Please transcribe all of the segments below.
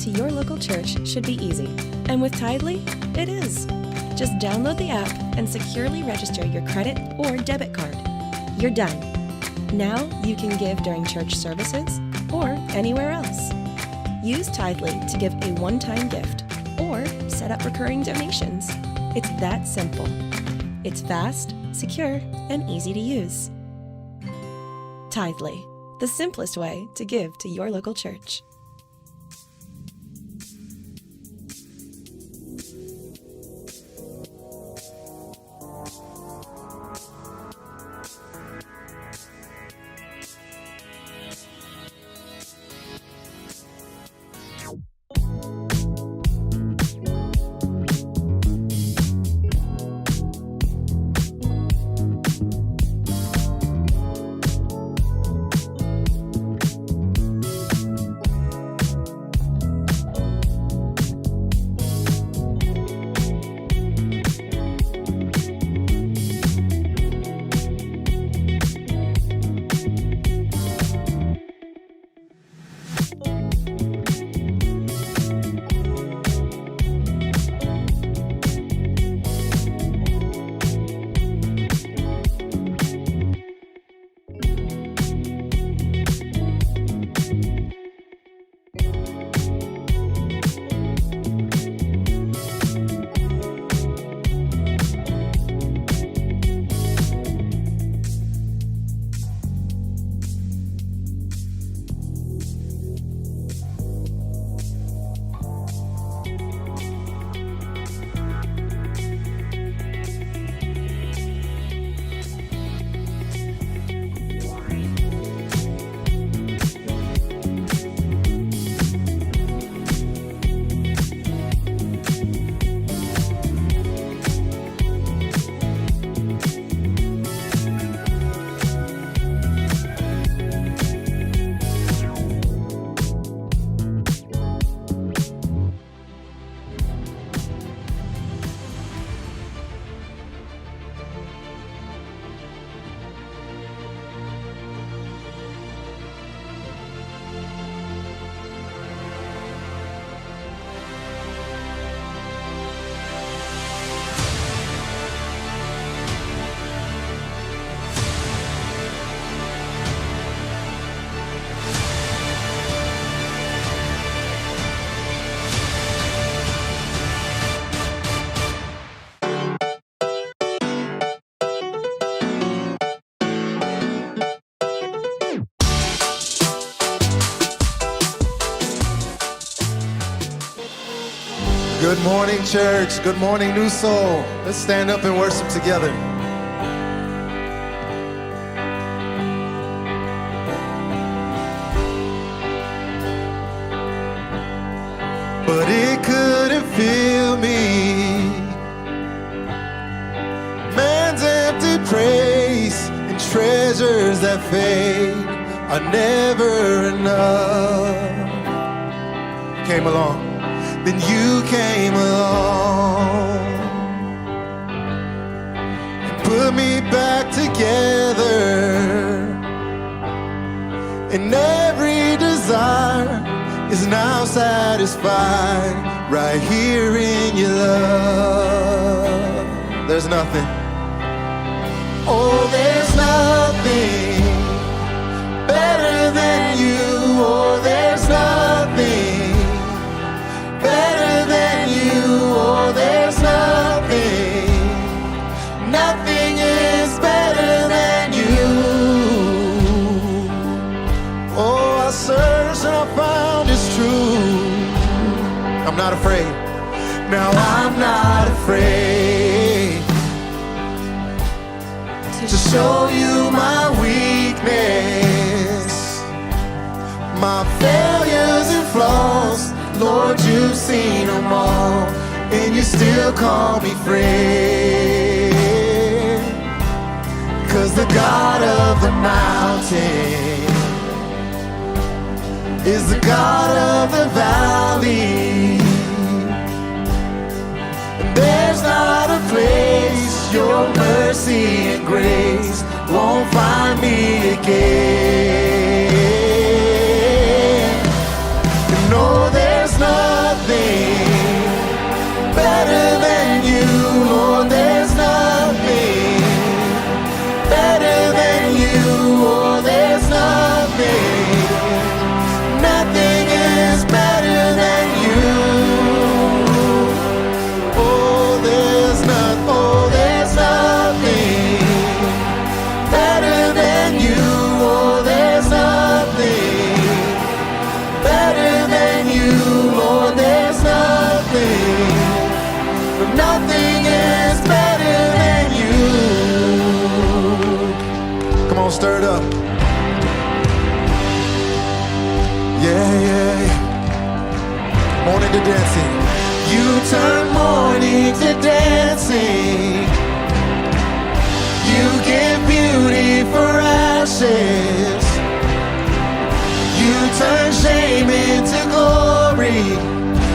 to your local church should be easy, and with Tidely, it is. Just download the app and securely register your credit or debit card. You're done. Now you can give during church services or anywhere else. Use Tidely to give a one-time gift or set up recurring donations. It's that simple. It's fast, secure, and easy to use. Tidely, the simplest way to give to your local church. Good morning, church. Good morning, Newsoul. Let's stand up and worship together. But it couldn't fill me. Man's empty praise and treasures that fade are never enough. Came along. Then you came along and put me back together, and every desire is now satisfied right here in your love. There's nothing, oh, there's nothing better than you. Oh, there's nothing better than you. Oh, there's nothing, nothing is better than you. Oh, I searched and I found it's true. I'm not afraid. Now I'm not afraid to show you my weakness, my failures and flaws. Lord, you've seen them all, and you still call me friend. 'Cause the God of the mountain is the God of the valley. And there's not a place your mercy and grace won't find me again. And no, there's no stirred up. Yeah. Morning to dancing. You turn mourning to dancing. You give beauty for ashes. You turn shame into glory.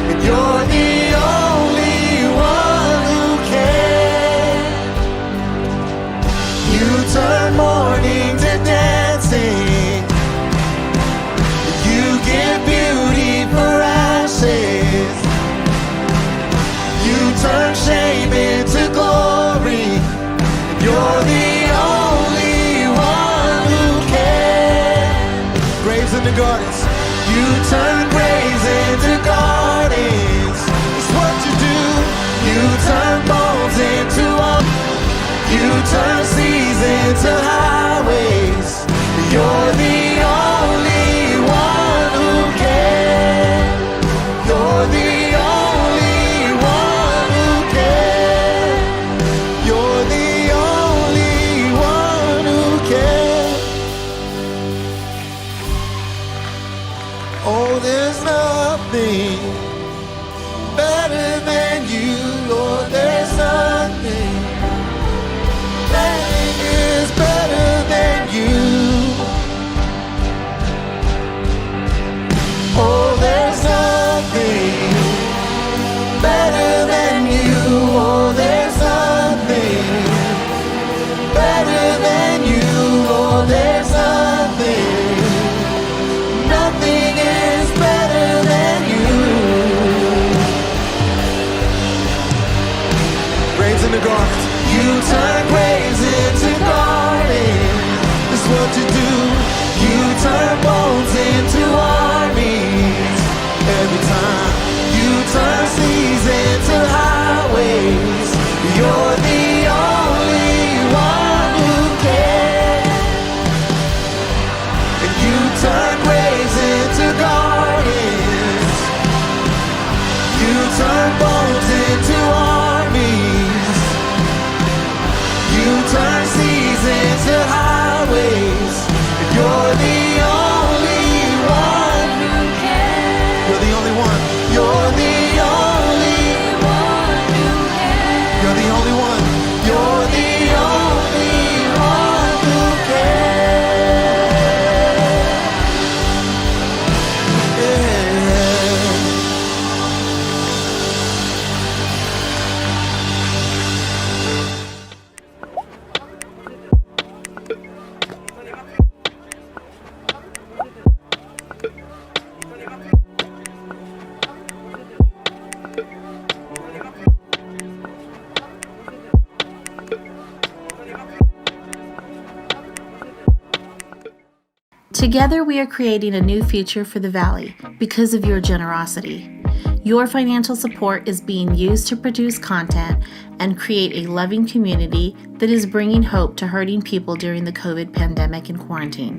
And you're the only one who can. You turn mourning to dancing. You give beauty for ashes. You turn shame into glory. You're the only one who can. Graves into gardens. You turn graves into gardens. It's what you do. You turn bones into you turn seas into highways. You're the only one who can. You're the only one who can. You're the only one who can. Oh, there's nothing better than you, Lord. There's nothing that is better than you. Oh, there's nothing better than you. Oh, there's nothing better than you. Oh, there's nothing. Nothing is better than you. Graves in the gardens. You turn graves into gardens. That's what you do. You turn bones into armies. Every time you turn seas into highways. You're the only one who can. And you turn graves into gardens. You turn bones into armies. You turn seas into highways. And you're the only one who can. You're the only one. You're the only one who can. You're the only one. You're the only one who can. Yeah. Together, we are creating a new future for the Valley because of your generosity. Your financial support is being used to produce content and create a loving community that is bringing hope to hurting people during the COVID pandemic and quarantine.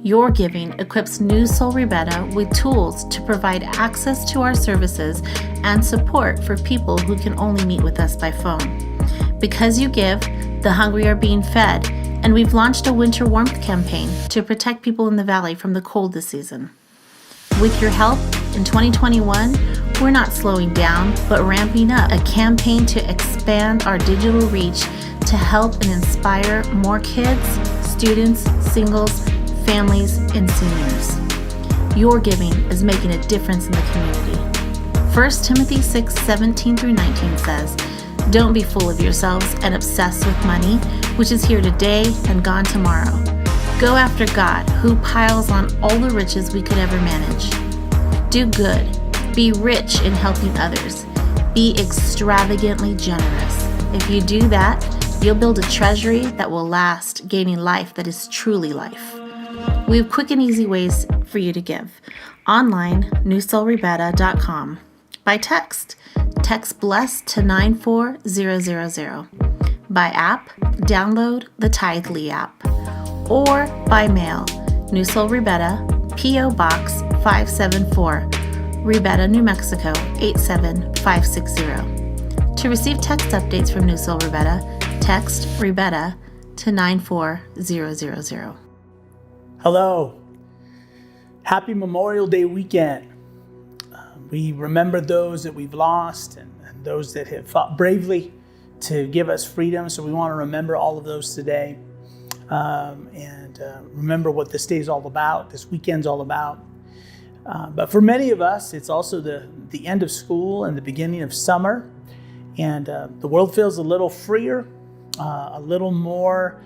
Your giving equips Newsoul Ribera with tools to provide access to our services and support for people who can only meet with us by phone. Because you give, the hungry are being fed, and we've launched a winter warmth campaign to protect people in the Valley from the cold this season. With your help, in 2021, we're not slowing down, but ramping up a campaign to expand our digital reach to help and inspire more kids, students, singles, families, and seniors. Your giving is making a difference in the community. 1 Timothy 6:17-19 says, "Don't be full of yourselves and obsessed with money, which is here today and gone tomorrow. Go after God, who piles on all the riches we could ever manage. Do good. Be rich in helping others. Be extravagantly generous. If you do that, you'll build a treasury that will last, gaining life that is truly life." We have quick and easy ways for you to give. Online, newsoulribera.com. By text BLESS to 94000. By app, download the Tithely app. Or by mail, Newsoul Ribera, P.O. Box 574, Ribera, New Mexico 87560. To receive text updates from Newsoul Ribera, text Ribera to 94000. Hello. Happy Memorial Day weekend. We remember those that we've lost and those that have fought bravely to give us freedom. So we want to remember all of those today and remember what this day is all about, this weekend's all about. But for many of us, it's also the end of school and the beginning of summer. And the world feels a little freer, a little more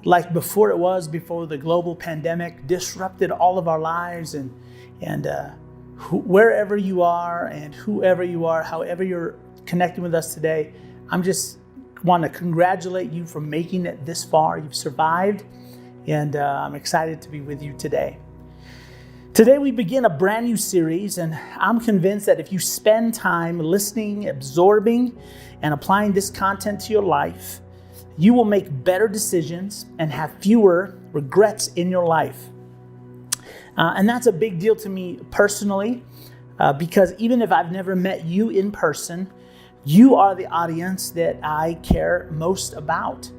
like before it was before the global pandemic disrupted all of our lives. And wherever you are and whoever you are, however you're connecting with us today, I'm just want to congratulate you for making it this far. You've survived, and I'm excited to be with you today. Today we begin a brand new series, and I'm convinced that if you spend time listening, absorbing, and applying this content to your life, you will make better decisions and have fewer regrets in your life. And that's a big deal to me personally, because even if I've never met you in person, you are the audience that I care most about,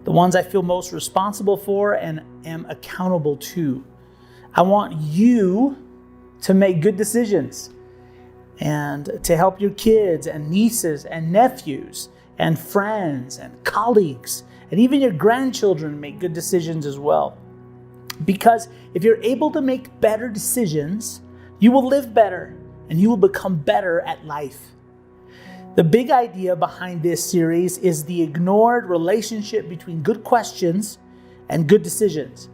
the ones I feel most responsible for and am accountable to. I want you to make good decisions and to help your kids and nieces and nephews and friends and colleagues and even your grandchildren make good decisions as well. Because if you're able to make better decisions, you will live better and you will become better at life. The big idea behind this series is the ignored relationship between good questions and good decisions.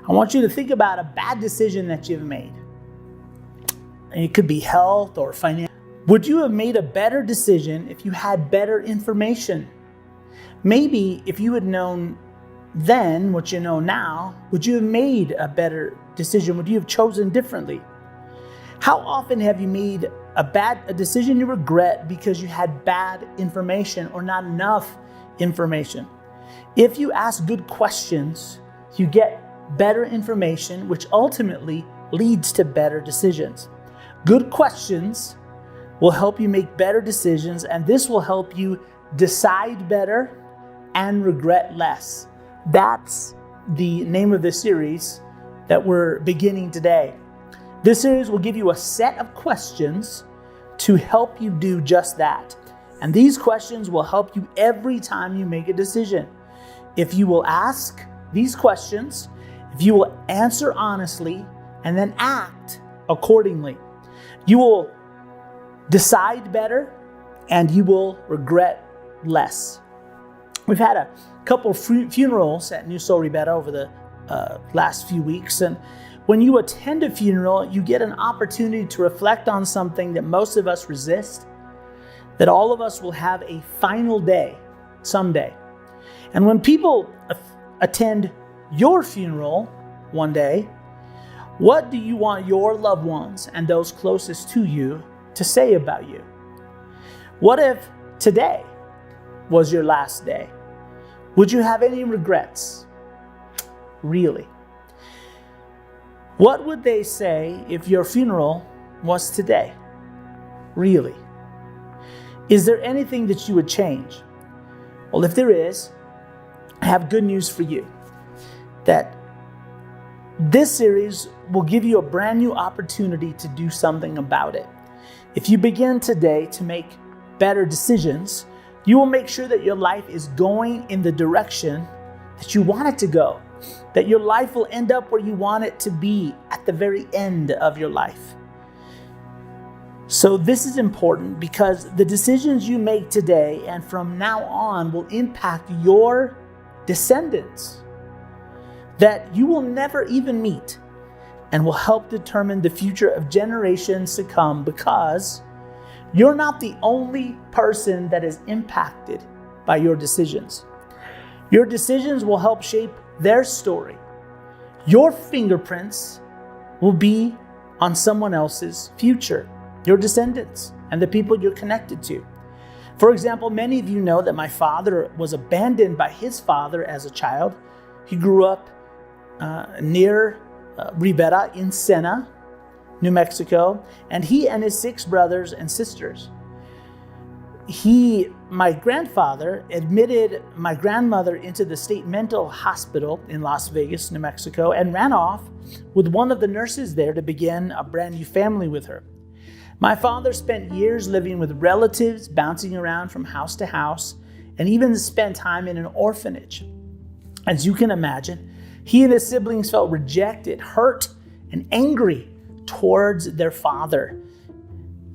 I want you to think about a bad decision that you've made. It could be health or financial. Would you have made a better decision if you had better information? Maybe if you had known then what you know now, would you have made a better decision? Would you have chosen differently? How often have you made a decision you regret because you had bad information or not enough information? If you ask good questions, you get better information, which ultimately leads to better decisions. Good questions will help you make better decisions, and this will help you decide better and regret less. That's the name of this series that we're beginning today. This series will give you a set of questions to help you do just that. And these questions will help you every time you make a decision. If you will ask these questions, if you will answer honestly, and then act accordingly, you will decide better and you will regret less. We've had a couple of funerals at Newsoul Ribera over the last few weeks, and when you attend a funeral, you get an opportunity to reflect on something that most of us resist, that all of us will have a final day someday. And when people attend your funeral one day, what do you want your loved ones and those closest to you to say about you? What if today was your last day? Would you have any regrets? Really? What would they say if your funeral was today? Really? Is there anything that you would change? Well, if there is, I have good news for you. That this series will give you a brand new opportunity to do something about it. If you begin today to make better decisions, you will make sure that your life is going in the direction that you want it to go. That your life will end up where you want it to be at the very end of your life. So this is important because the decisions you make today and from now on will impact your descendants that you will never even meet and will help determine the future of generations to come, because you're not the only person that is impacted by your decisions. Your decisions will help shape their story. Your fingerprints will be on someone else's future, your descendants and the people you're connected to. For example, many of you know that my father was abandoned by his father as a child. He grew up near Ribera in Sena, New Mexico, and he and his 6 brothers and sisters. my grandfather admitted my grandmother into the state mental hospital in Las Vegas, New Mexico, and ran off with one of the nurses there to begin a brand new family with her. My father spent years living with relatives, bouncing around from house to house, and even spent time in an orphanage. As you can imagine, he and his siblings felt rejected, hurt, and angry towards their father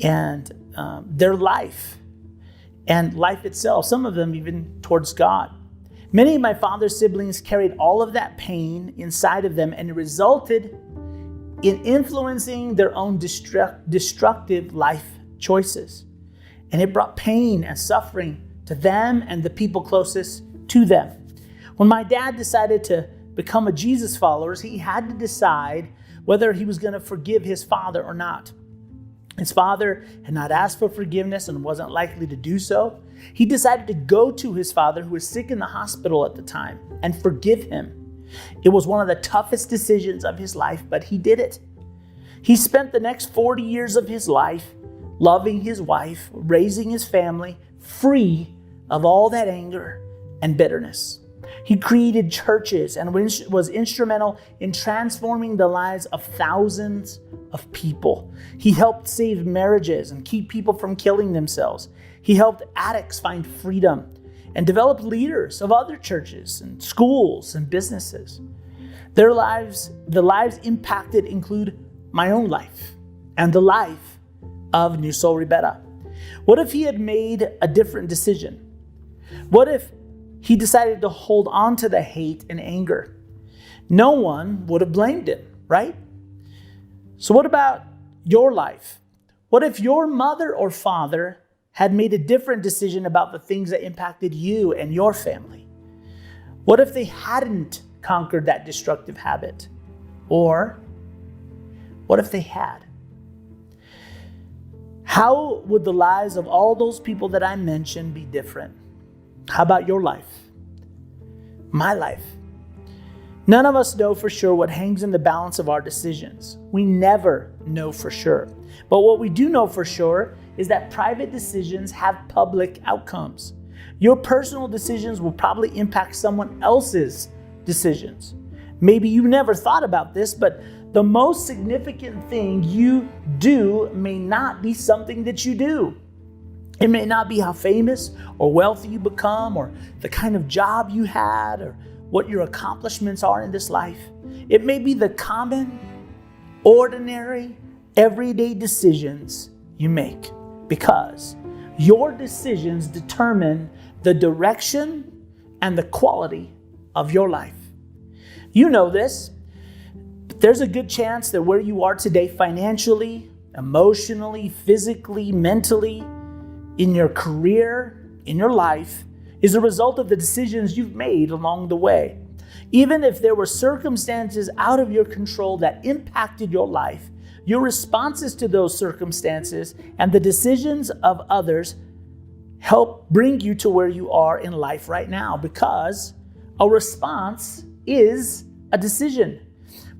and their life and life itself, some of them even towards God. Many of my father's siblings carried all of that pain inside of them, and it resulted in influencing their own destructive life choices. And it brought pain and suffering to them and the people closest to them. When my dad decided to become a Jesus follower, he had to decide whether he was going to forgive his father or not. His father had not asked for forgiveness and wasn't likely to do so. He decided to go to his father, who was sick in the hospital at the time, and forgive him. It was one of the toughest decisions of his life, but he did it. He spent the next 40 years of his life loving his wife, raising his family, free of all that anger and bitterness. He created churches and was instrumental in transforming the lives of thousands of people. He helped save marriages and keep people from killing themselves. He helped addicts find freedom and developed leaders of other churches and schools and businesses. The lives impacted include my own life and the life of Newsoul Ribera. What if he had made a different decision? What if he decided to hold on to the hate and anger? No one would have blamed him, right? So what about your life? What if your mother or father had made a different decision about the things that impacted you and your family? What if they hadn't conquered that destructive habit? Or what if they had? How would the lives of all those people that I mentioned be different? How about your life? My life? None of us know for sure what hangs in the balance of our decisions. We never know for sure. But what we do know for sure is that private decisions have public outcomes. Your personal decisions will probably impact someone else's decisions. Maybe you never thought about this, but the most significant thing you do may not be something that you do. It may not be how famous or wealthy you become, or the kind of job you had, or what your accomplishments are in this life. It may be the common, ordinary, everyday decisions you make, because your decisions determine the direction and the quality of your life. You know this, but there's a good chance that where you are today financially, emotionally, physically, mentally, in your career, in your life, is a result of the decisions you've made along the way. Even if there were circumstances out of your control that impacted your life, your responses to those circumstances and the decisions of others help bring you to where you are in life right now, because a response is a decision.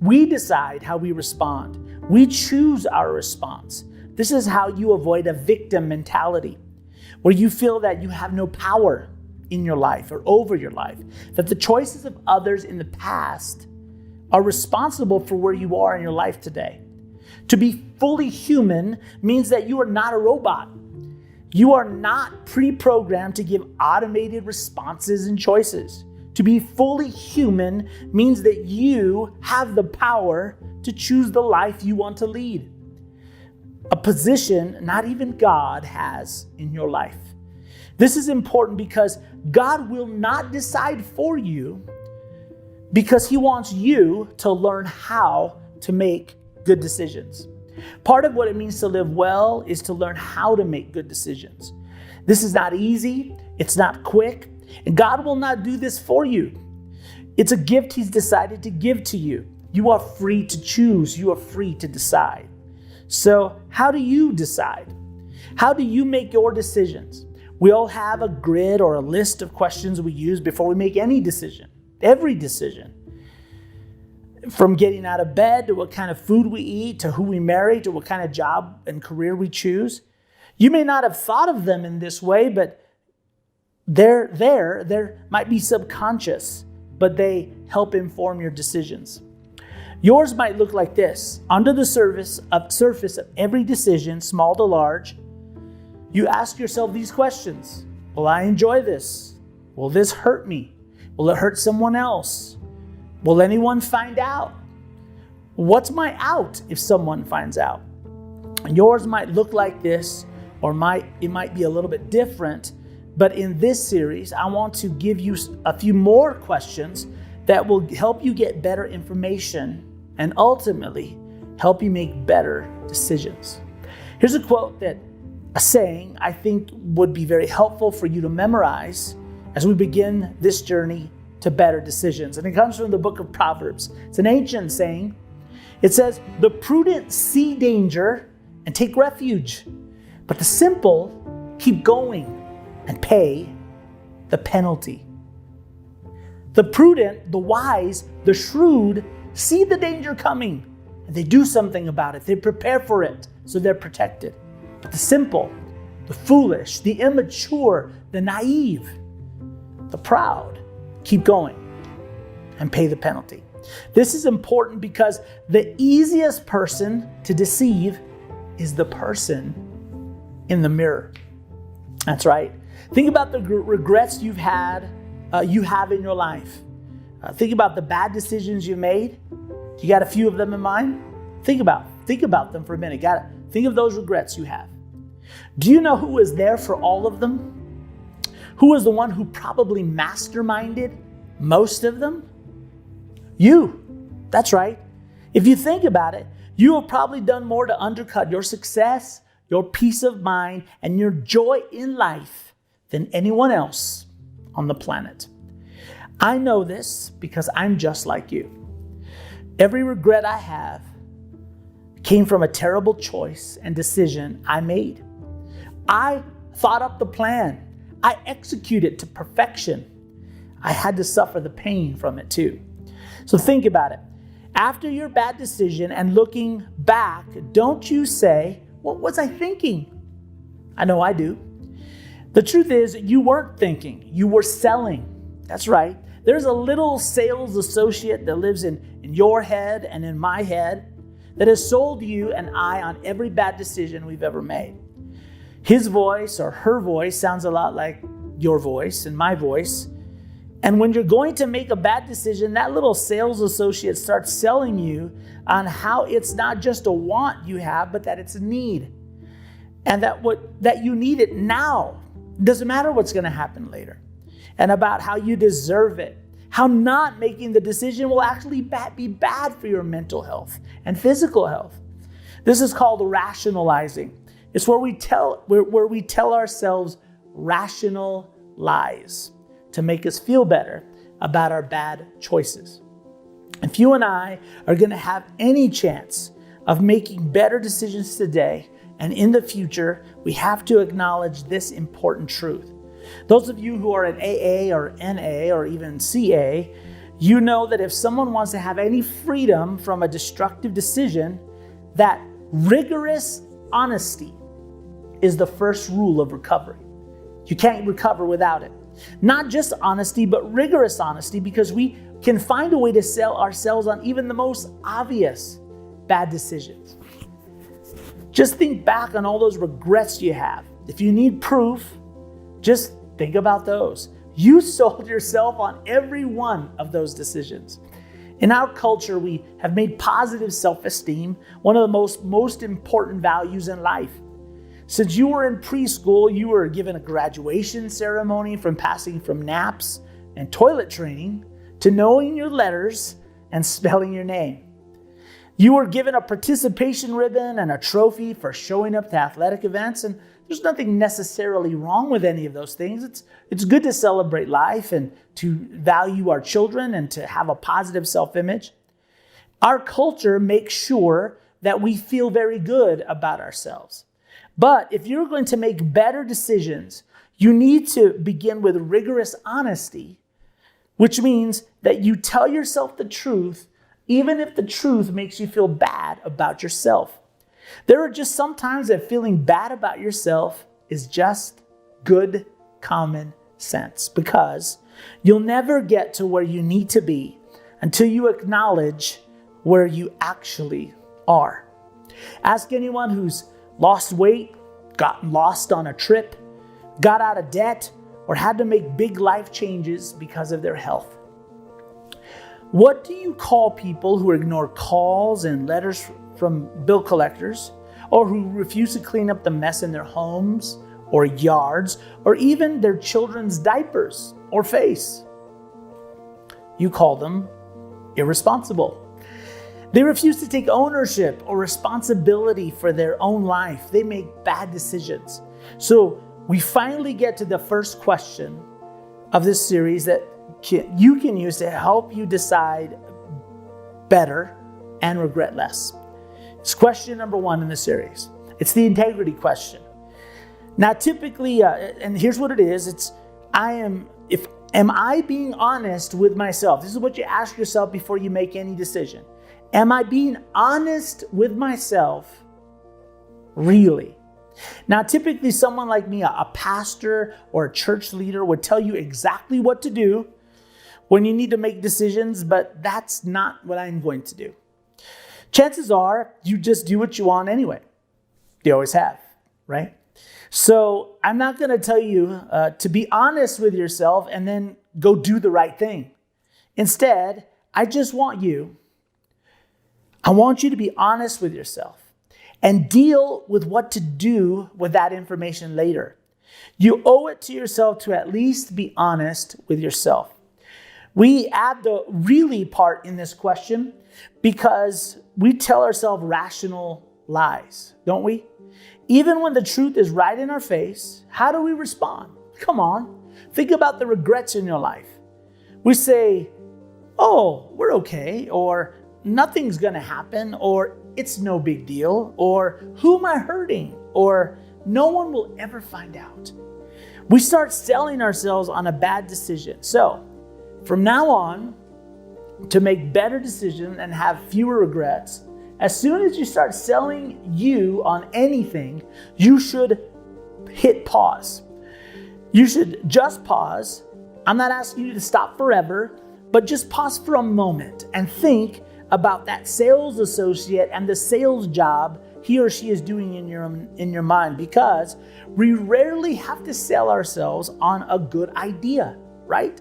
We decide how we respond. We choose our response. This is how you avoid a victim mentality, where you feel that you have no power in your life or over your life, that the choices of others in the past are responsible for where you are in your life today. To be fully human means that you are not a robot. You are not pre-programmed to give automated responses and choices. To be fully human means that you have the power to choose the life you want to lead. A position not even God has in your life. This is important because God will not decide for you, because He wants you to learn how to make good decisions. Part of what it means to live well is to learn how to make good decisions. This is not easy. It's not quick. And God will not do this for you. It's a gift He's decided to give to you. You are free to choose. You are free to decide. So how do you decide? How do you make your decisions? We all have a grid or a list of questions we use before we make any decision. Every decision. From getting out of bed, to what kind of food we eat, to who we marry, to what kind of job and career we choose. You may not have thought of them in this way, but they're there. They might be subconscious, but they help inform your decisions. Yours might look like this. Under the surface of every decision, small to large, you ask yourself these questions. Will I enjoy this? Will this hurt me? Will it hurt someone else? Will anyone find out? What's my out if someone finds out? Yours might look like this, or it might be a little bit different. But in this series, I want to give you a few more questions that will help you get better information and ultimately help you make better decisions. Here's a saying I think would be very helpful for you to memorize as we begin this journey to better decisions. And it comes from the book of Proverbs. It's an ancient saying. It says, "The prudent see danger and take refuge, but the simple keep going and pay the penalty." The prudent, the wise, the shrewd see the danger coming and they do something about it. They prepare for it so they're protected. But the simple, the foolish, the immature, the naive, the proud keep going and pay the penalty. This is important because the easiest person to deceive is the person in the mirror. That's right. Think about the regrets you have in your life. Think about the bad decisions you made. You got a few of them in mind? Think about them for a minute. Think of those regrets you have. Do you know who was there for all of them? Who was the one who probably masterminded most of them? You. That's right. If you think about it, you have probably done more to undercut your success, your peace of mind, and your joy in life than anyone else on the planet. I know this because I'm just like you. Every regret I have came from a terrible choice and decision I made. I thought up the plan. I executed it to perfection. I had to suffer the pain from it too. So think about it. After your bad decision and looking back, don't you say, "What was I thinking?" I know I do. The truth is, you weren't thinking, you were selling. That's right. There's a little sales associate that lives in your head and in my head that has sold you and I on every bad decision we've ever made. His voice or her voice sounds a lot like your voice and my voice. And when you're going to make a bad decision, that little sales associate starts selling you on how it's not just a want you have, but that it's a need. And that you need it now. Doesn't matter what's going to happen later. And about how you deserve it. How not making the decision will actually be bad for your mental health and physical health. This is called rationalizing. It's where we tell ourselves rational lies to make us feel better about our bad choices. If you and I are going to have any chance of making better decisions today and in the future, we have to acknowledge this important truth. Those of you who are at AA or NA or even CA, you know that if someone wants to have any freedom from a destructive decision, that rigorous honesty is the first rule of recovery. You can't recover without it. Not just honesty, but rigorous honesty, because we can find a way to sell ourselves on even the most obvious bad decisions. Just think back on all those regrets you have. If you need proof, just think about those. You sold yourself on every one of those decisions. In our culture, we have made positive self-esteem one of the most important values in life. Since you were in preschool, you were given a graduation ceremony from passing from naps and toilet training to knowing your letters and spelling your name. You were given a participation ribbon and a trophy for showing up to athletic events, and there's nothing necessarily wrong with any of those things. It's good to celebrate life and to value our children and to have a positive self-image. Our culture makes sure that we feel very good about ourselves. But if you're going to make better decisions, you need to begin with rigorous honesty, which means that you tell yourself the truth, even if the truth makes you feel bad about yourself. There are just some times that feeling bad about yourself is just good common sense, because you'll never get to where you need to be until you acknowledge where you actually are. Ask anyone who's lost weight, gotten lost on a trip, got out of debt, or had to make big life changes because of their health. What do you call people who ignore calls and letters from bill collectors, or who refuse to clean up the mess in their homes or yards, or even their children's diapers or face? You call them irresponsible. They refuse to take ownership or responsibility for their own life. They make bad decisions. So we finally get to the first question of this series that you can use to help you decide better and regret less. It's question number 1 in the series. It's the integrity question. Now, typically, and here's what it is. Am I being honest with myself? This is what you ask yourself before you make any decision. Am I being honest with myself really? Now, typically someone like me, a pastor or a church leader, would tell you exactly what to do when you need to make decisions, but that's not what I'm going to do. Chances are you just do what you want anyway. You always have, right? So I'm not going to tell you to be honest with yourself and then go do the right thing. Instead, I want you to be honest with yourself and deal with what to do with that information later. You owe it to yourself to at least be honest with yourself. We add the really part in this question because we tell ourselves rational lies, don't we? Even when the truth is right in our face, how do we respond? Come on, think about the regrets in your life. We say, oh, we're okay, or nothing's gonna happen, or it's no big deal, or who am I hurting, or no one will ever find out. We start selling ourselves on a bad decision. So from now on, to make better decisions and have fewer regrets, as soon as you start selling you on anything, you should hit pause. You should just pause. I'm not asking you to stop forever, but just pause for a moment and think about that sales associate and the sales job he or she is doing in your mind, because we rarely have to sell ourselves on a good idea, right?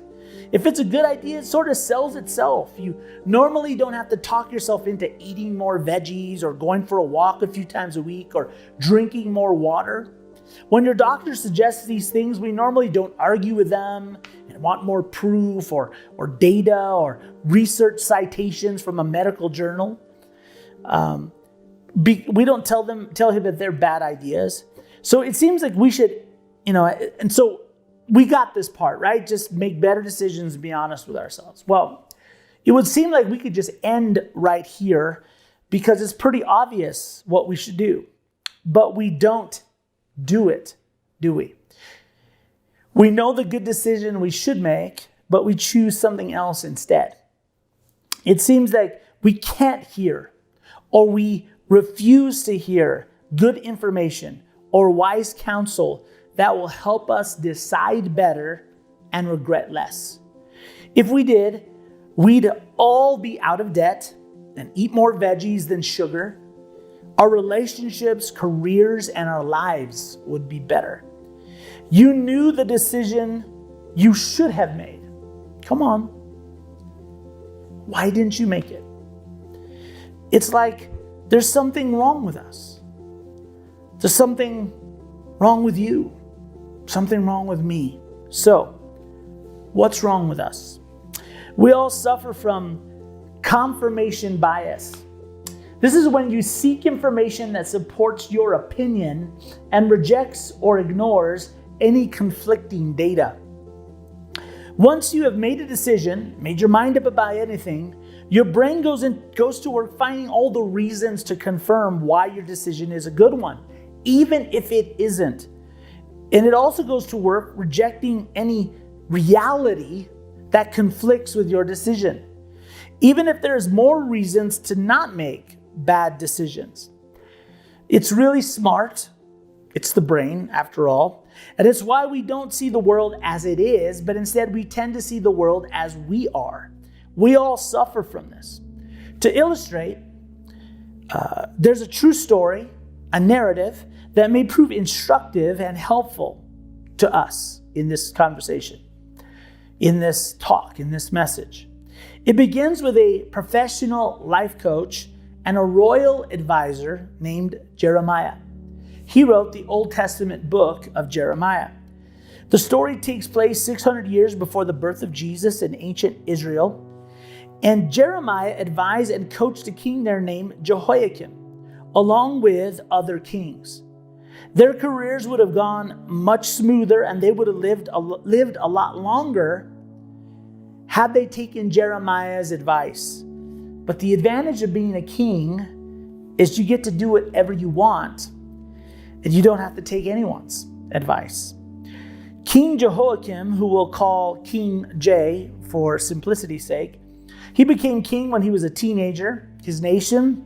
If it's a good idea, it sort of sells itself. You normally don't have to talk yourself into eating more veggies or going for a walk a few times a week or drinking more water. When your doctor suggests these things, we normally don't argue with them and want more proof or data or research citations from a medical journal. We don't tell him that they're bad ideas. So it seems like we should, and so we got this part, right? Just make better decisions and be honest with ourselves. Well, it would seem like we could just end right here because it's pretty obvious what we should do. But we don't do it, do we? We know the good decision we should make, but we choose something else instead. It seems like we can't hear, or we refuse to hear good information or wise counsel that will help us decide better and regret less. If we did, we'd all be out of debt and eat more veggies than sugar. Our relationships, careers, and our lives would be better. You knew the decision you should have made. Come on. Why didn't you make it? It's like there's something wrong with us. There's something wrong with you. Something wrong with me. So, what's wrong with us? We all suffer from confirmation bias. This is when you seek information that supports your opinion and rejects or ignores any conflicting data. Once you have made a decision, made your mind up about anything, your brain goes to work finding all the reasons to confirm why your decision is a good one, even if it isn't. And it also goes to work rejecting any reality that conflicts with your decision, even if there's more reasons to not make bad decisions. It's really smart. It's the brain, after all. And it's why we don't see the world as it is, but instead we tend to see the world as we are. We all suffer from this. To illustrate, there's a true story, a narrative that may prove instructive and helpful to us in this conversation, in this talk, in this message. It begins with a professional life coach and a royal advisor named Jeremiah. He wrote the Old Testament book of Jeremiah. The story takes place 600 years before the birth of Jesus in ancient Israel. And Jeremiah advised and coached a king there named Jehoiakim, along with other kings. Their careers would have gone much smoother and they would have lived a lot longer had they taken Jeremiah's advice. But the advantage of being a king is you get to do whatever you want, and you don't have to take anyone's advice. King Jehoiakim, who we'll call King J for simplicity's sake, he became king when he was a teenager. His nation,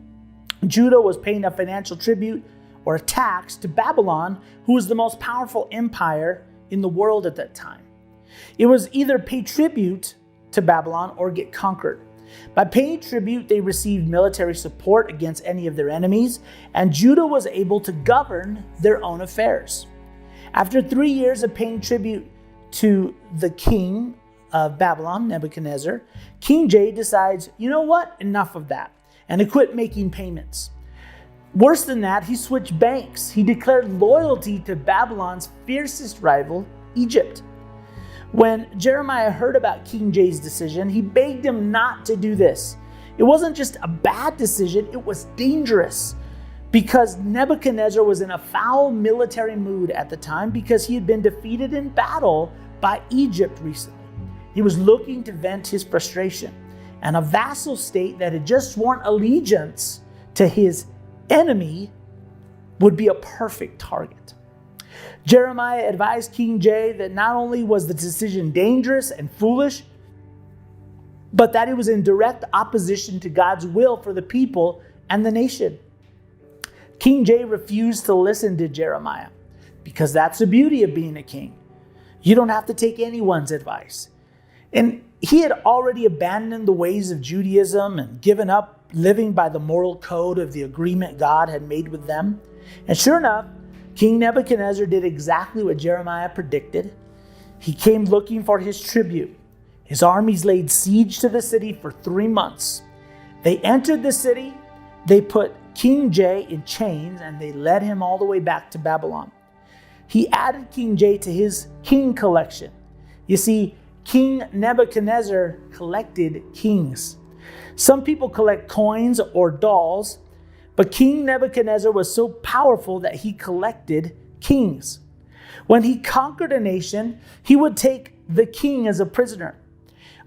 Judah, was paying a financial tribute or a tax to Babylon, who was the most powerful empire in the world at that time. It was either pay tribute to Babylon or get conquered. By paying tribute, they received military support against any of their enemies, and Judah was able to govern their own affairs. After 3 years of paying tribute to the king of Babylon, Nebuchadnezzar, King J decides, you know what? Enough of that. And he quit making payments. Worse than that, he switched banks. He declared loyalty to Babylon's fiercest rival, Egypt. When Jeremiah heard about King J's decision, he begged him not to do this. It wasn't just a bad decision, it was dangerous, because Nebuchadnezzar was in a foul military mood at the time because he had been defeated in battle by Egypt recently. He was looking to vent his frustration, and a vassal state that had just sworn allegiance to his enemy would be a perfect target. Jeremiah advised King J that not only was the decision dangerous and foolish, but that it was in direct opposition to God's will for the people and the nation. King J refused to listen to Jeremiah because that's the beauty of being a king. You don't have to take anyone's advice. And he had already abandoned the ways of Judaism and given up living by the moral code of the agreement God had made with them. And sure enough, King Nebuchadnezzar did exactly what Jeremiah predicted. He came looking for his tribute. His armies laid siege to the city for 3 months. They entered the city, they put King J in chains, and they led him all the way back to Babylon. He added King J to his king collection. You see, King Nebuchadnezzar collected kings. Some people collect coins or dolls, but King Nebuchadnezzar was so powerful that he collected kings. When he conquered a nation, he would take the king as a prisoner.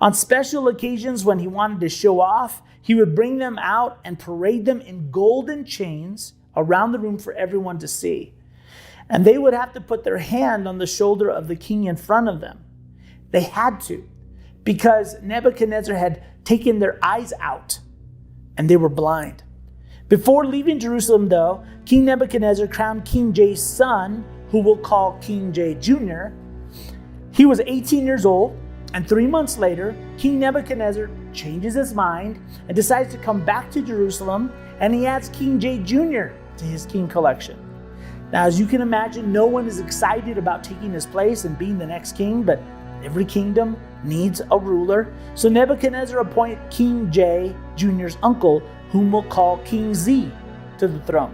On special occasions when he wanted to show off, he would bring them out and parade them in golden chains around the room for everyone to see. And they would have to put their hand on the shoulder of the king in front of them. They had to, because Nebuchadnezzar had taken their eyes out and they were blind. Before leaving Jerusalem, though, King Nebuchadnezzar crowned King J's son, who we'll call King J Jr. He was 18 years old, and 3 months later, King Nebuchadnezzar changes his mind and decides to come back to Jerusalem, and he adds King J Jr. to his king collection. Now, as you can imagine, no one is excited about taking his place and being the next king, but every kingdom needs a ruler. So Nebuchadnezzar appointed King J Jr.'s uncle, whom we'll call King Z, to the throne.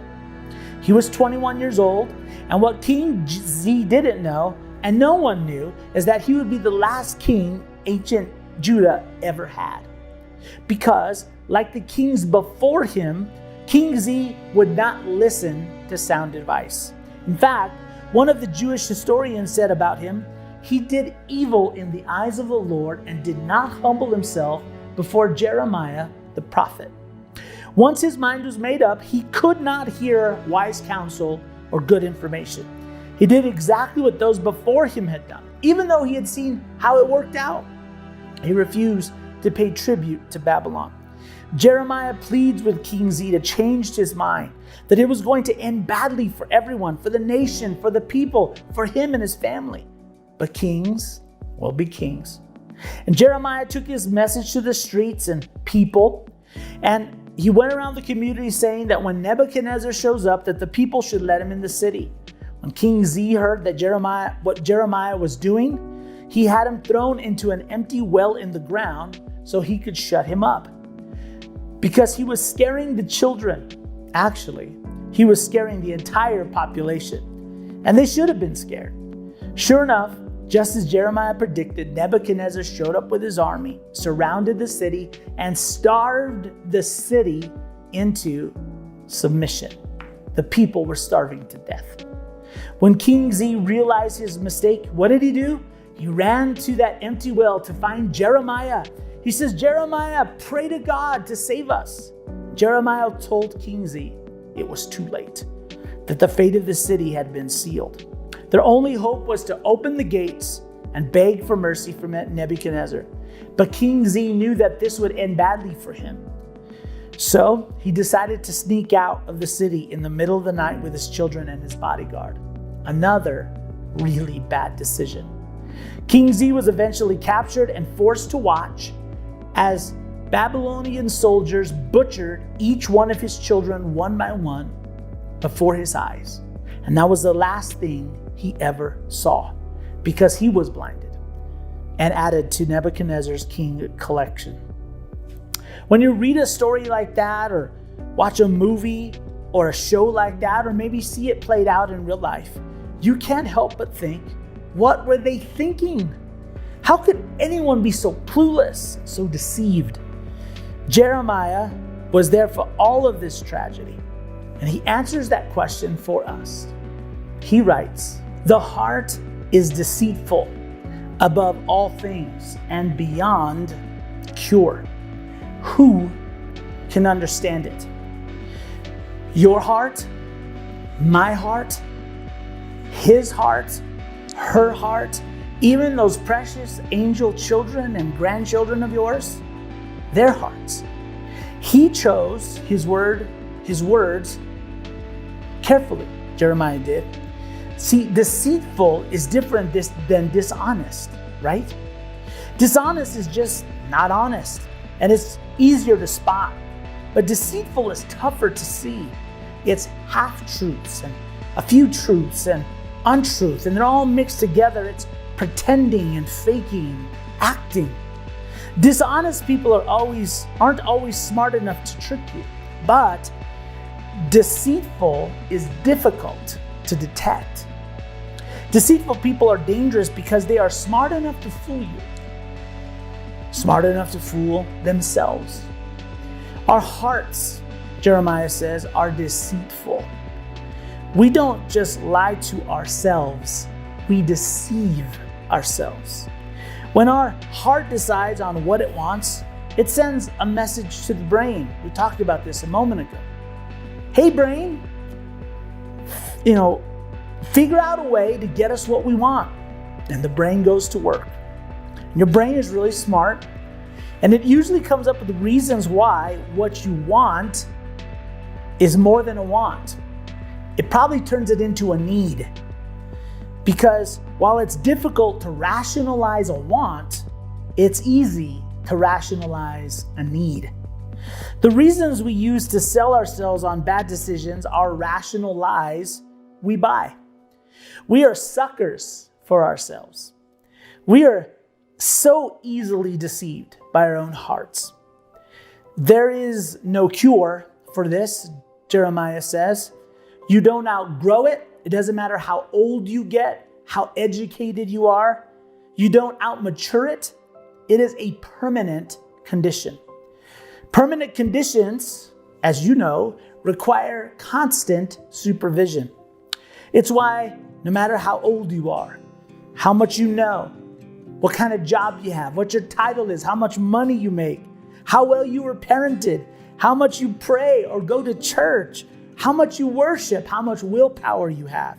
He was 21 years old, and what King Z didn't know, and no one knew, is that he would be the last king ancient Judah ever had. Because, like the kings before him, King Z would not listen to sound advice. In fact, one of the Jewish historians said about him, he did evil in the eyes of the Lord and did not humble himself before Jeremiah the prophet. Once his mind was made up, he could not hear wise counsel or good information. He did exactly what those before him had done, even though he had seen how it worked out. He refused to pay tribute to Babylon. Jeremiah pleads with King Z to change his mind, that it was going to end badly for everyone, for the nation, for the people, for him and his family. But kings will be kings. And Jeremiah took his message to the streets and people, and he went around the community saying that when Nebuchadnezzar shows up, that the people should let him in the city. When King Z heard that what Jeremiah was doing, he had him thrown into an empty well in the ground so he could shut him up. Because he was scaring the children. Actually, he was scaring the entire population. And they should have been scared. Sure enough, just as Jeremiah predicted, Nebuchadnezzar showed up with his army, surrounded the city, and starved the city into submission. The people were starving to death. When King Z realized his mistake, what did he do? He ran to that empty well to find Jeremiah. He says, Jeremiah, pray to God to save us. Jeremiah told King Z it was too late, that the fate of the city had been sealed. Their only hope was to open the gates and beg for mercy from Nebuchadnezzar. But King Z knew that this would end badly for him. So he decided to sneak out of the city in the middle of the night with his children and his bodyguard. Another really bad decision. King Z was eventually captured and forced to watch as Babylonian soldiers butchered each one of his children one by one before his eyes. And that was the last thing he ever saw, because he was blinded and added to Nebuchadnezzar's king collection. When you read a story like that, or watch a movie or a show like that, or maybe see it played out in real life, you can't help but think, what were they thinking? How could anyone be so clueless, so deceived? Jeremiah was there for all of this tragedy, and he answers that question for us. He writes, the heart is deceitful above all things and beyond cure. Who can understand it? Your heart, my heart, his heart, her heart, even those precious angel children and grandchildren of yours, their hearts. He chose his words carefully, Jeremiah did. See, deceitful is different than dishonest, right? Dishonest is just not honest, and it's easier to spot. But deceitful is tougher to see. It's half-truths and a few truths and untruth, and they're all mixed together. It's pretending and faking, acting. Dishonest people aren't always smart enough to trick you, but deceitful is difficult to detect. Deceitful people are dangerous because they are smart enough to fool you, smart enough to fool themselves. Our hearts, Jeremiah says, are deceitful. We don't just lie to ourselves, we deceive ourselves. When our heart decides on what it wants, it sends a message to the brain. We talked about this a moment ago. Hey brain, figure out a way to get us what we want. And the brain goes to work. And your brain is really smart, and it usually comes up with reasons why what you want is more than a want. It probably turns it into a need. Because while it's difficult to rationalize a want, it's easy to rationalize a need. The reasons we use to sell ourselves on bad decisions are rational lies we buy. We are suckers for ourselves. We are so easily deceived by our own hearts. There is no cure for this, Jeremiah says. You don't outgrow it. It doesn't matter how old you get, how educated you are. You don't outmature it. It is a permanent condition. Permanent conditions, as you know, require constant supervision. It's why no matter how old you are, how much you know, what kind of job you have, what your title is, how much money you make, how well you were parented, how much you pray or go to church, how much you worship, how much willpower you have,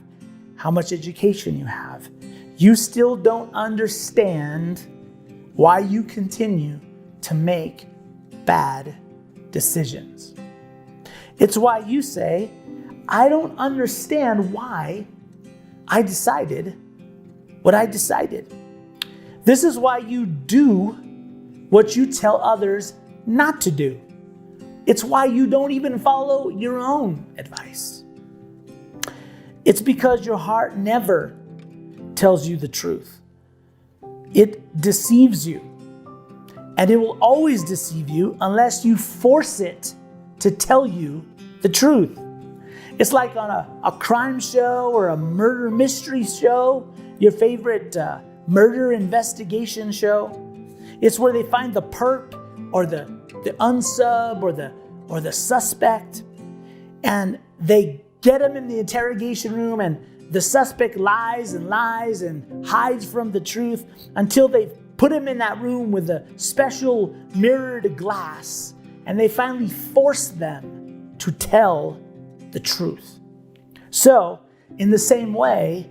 how much education you have, you still don't understand why you continue to make bad decisions. It's why you say, I don't understand why I decided what I decided. This is why you do what you tell others not to do. It's why you don't even follow your own advice. It's because your heart never tells you the truth. It deceives you. And it will always deceive you unless you force it to tell you the truth. It's like on a crime show or a murder mystery show, your favorite murder investigation show. It's where they find the perp or the unsub or the suspect, and they get him in the interrogation room, and the suspect lies and lies and hides from the truth until they put him in that room with a special mirrored glass, and they finally force them to tell the truth. So, in the same way,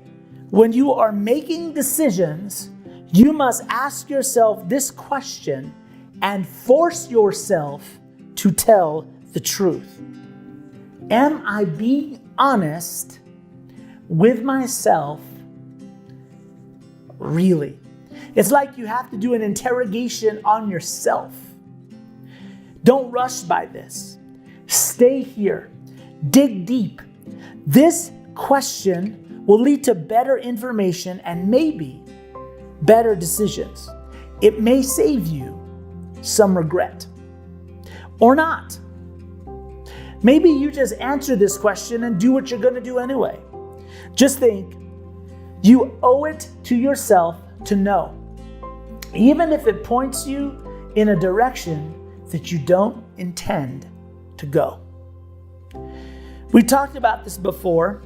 when you are making decisions, you must ask yourself this question and force yourself to tell the truth. Am I being honest with myself? Really? It's like you have to do an interrogation on yourself. Don't rush by this. Stay here. Dig deep. This question will lead to better information and maybe better decisions. It may save you some regret. Or not. Maybe you just answer this question and do what you're going to do anyway. Just think, you owe it to yourself to know, even if it points you in a direction that you don't intend to go. We talked about this before.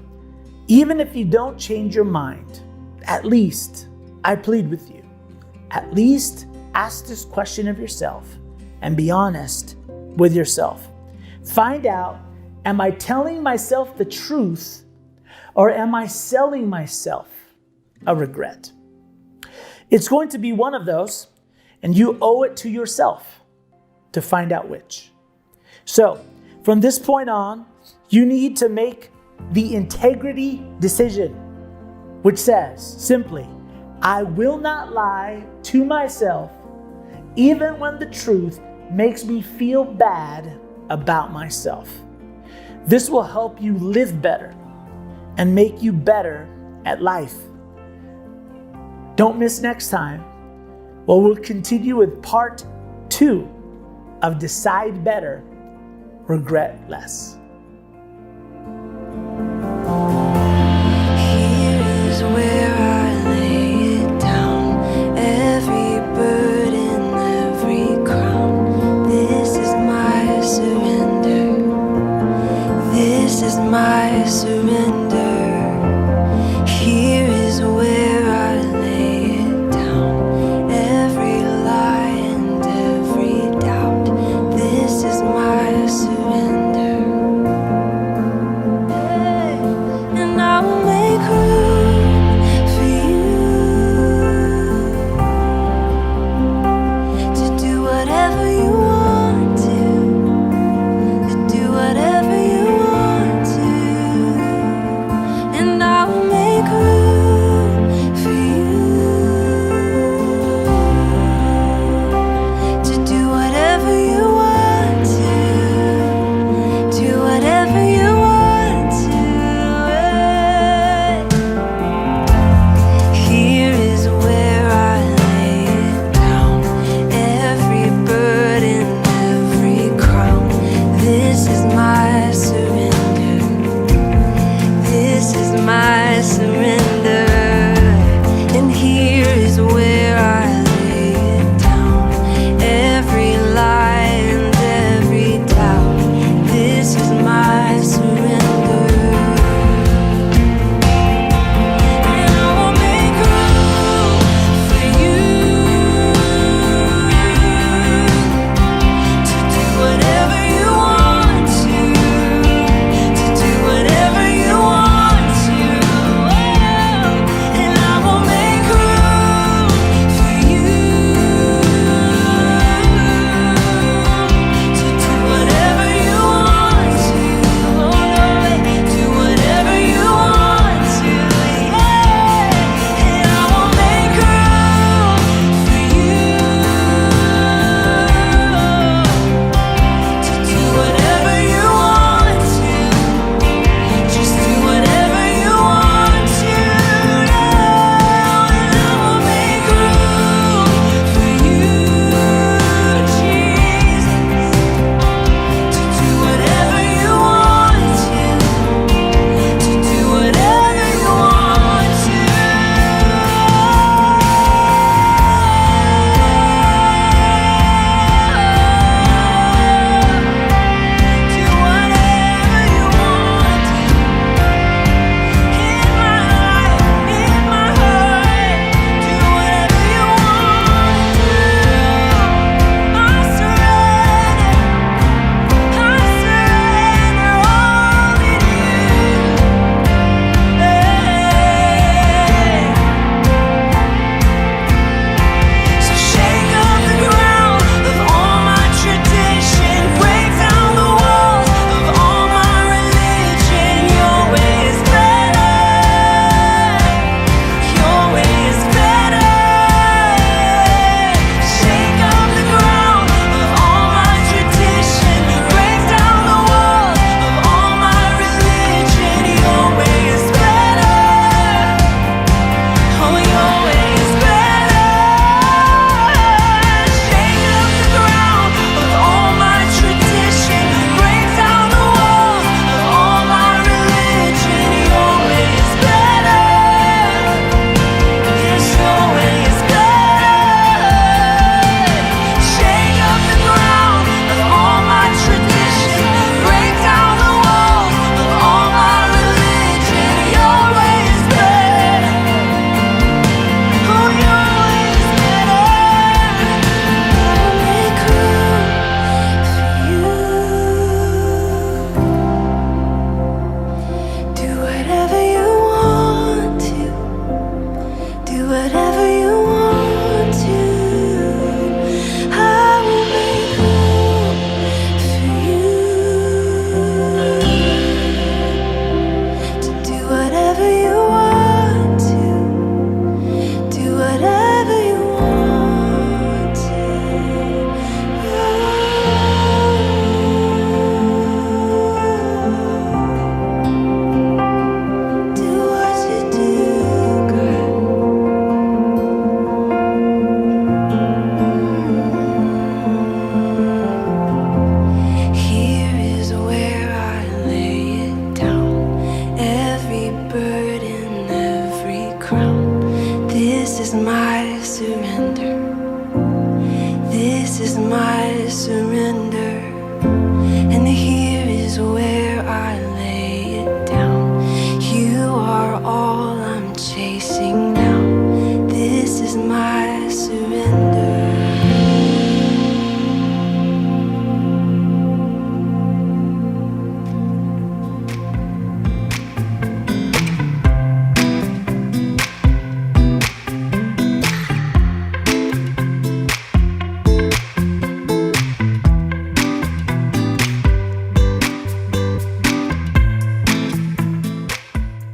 Even if you don't change your mind, at least, I plead with you, at least ask this question of yourself and be honest with yourself. Find out, am I telling myself the truth, or am I selling myself a regret? It's going to be one of those, and you owe it to yourself to find out which. So, from this point on, you need to make the integrity decision, which says simply, I will not lie to myself, even when the truth makes me feel bad about myself. This will help you live better and make you better at life. Don't miss next time. Well, we'll continue with part 2 of Decide Better, Regret Less.